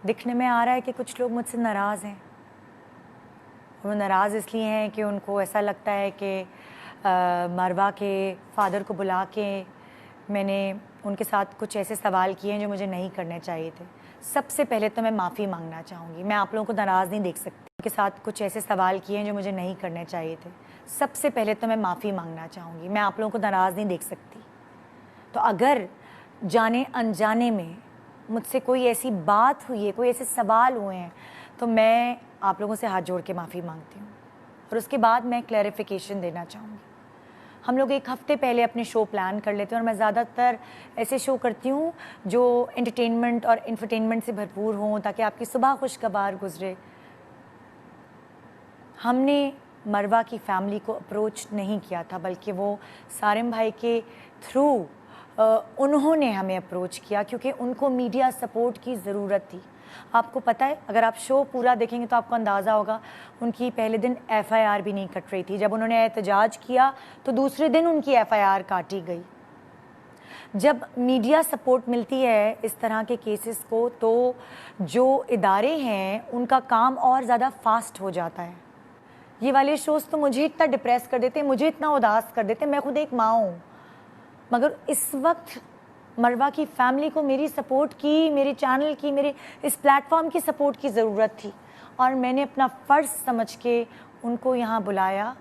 दिखने में आ रहा है कि कुछ लोग मुझसे नाराज़ हैं। वो नाराज़ इसलिए हैं कि उनको ऐसा लगता है कि मरवा के फ़ादर को बुला के मैंने उनके साथ कुछ ऐसे सवाल किए हैं जो मुझे नहीं करने चाहिए थे। सबसे पहले तो मैं माफ़ी मांगना चाहूँगी। मैं आप लोगों को नाराज़ नहीं देख सकती। उनके साथ कुछ ऐसे सवाल किए हैं जो मुझे नहीं करने चाहिए थे। सबसे पहले तो मैं माफ़ी मांगना चाहूँगी। मैं आप लोगों को नाराज़ नहीं देख सकती। तो अगर जाने अनजाने में मुझसे कोई ऐसी बात हुई है, कोई ऐसे सवाल हुए हैं, तो मैं आप लोगों से हाथ जोड़ के माफ़ी मांगती हूँ। और उसके बाद मैं क्लैरिफिकेशन देना चाहूँगी। हम लोग एक हफ़्ते पहले अपने शो प्लान कर लेते हैं और मैं ज़्यादातर ऐसे शो करती हूँ जो एंटरटेनमेंट और इंफरटेनमेंट से भरपूर हों, ताकि आपकी सुबह खुशगवार गुजरे। हमने मरवा की फैमिली को अप्रोच नहीं किया था, बल्कि वो सारिम भाई के थ्रू उन्होंने हमें अप्रोच किया, क्योंकि उनको मीडिया सपोर्ट की ज़रूरत थी। आपको पता है, अगर आप शो पूरा देखेंगे तो आपको अंदाज़ा होगा, उनकी पहले दिन एफआईआर भी नहीं कट रही थी। जब उन्होंने एहतजाज किया तो दूसरे दिन उनकी एफआईआर काटी गई। जब मीडिया सपोर्ट मिलती है इस तरह के केसेस को, तो जो इदारे हैं उनका काम और ज़्यादा फास्ट हो जाता है। ये वाले शोज़ तो मुझे इतना डिप्रेस कर देते हैं, मुझे इतना उदास कर देते हैं। मैं खुद एक माँ हूँ, मगर इस वक्त मरवा की फैमिली को मेरी सपोर्ट की, मेरे चैनल की, मेरे इस प्लेटफॉर्म की सपोर्ट की ज़रूरत थी, और मैंने अपना फ़र्ज़ समझ के उनको यहाँ बुलाया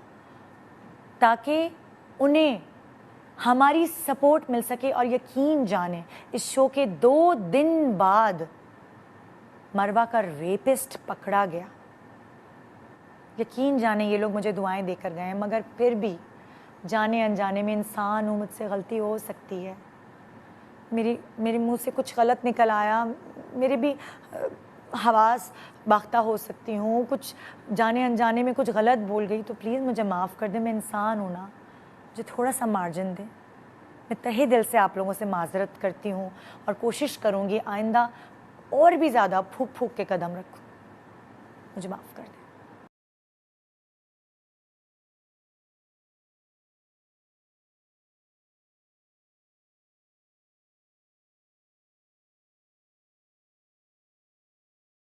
ताकि उन्हें हमारी सपोर्ट मिल सके। और यकीन जाने, इस शो के 2 दिन बाद मरवा का रेपिस्ट पकड़ा गया। यकीन जाने ये लोग मुझे दुआएं देकर गए हैं, मगर फिर भी जाने अनजाने में इंसान हूँ, मुझसे गलती हो सकती है। मेरे मुंह से कुछ गलत निकल आया, मेरे भी हवास बाख्ता हो सकती हूँ, कुछ जाने अनजाने में कुछ गलत बोल गई तो प्लीज़ मुझे माफ़ कर दें। मैं इंसान हूँ ना, मुझे थोड़ा सा मार्जिन दें। मैं तहे दिल से आप लोगों से माज़रत करती हूँ और कोशिश करूँगी आइंदा और भी ज़्यादा फूक फूक के कदम रखूँ। मुझे माफ़ कर दें।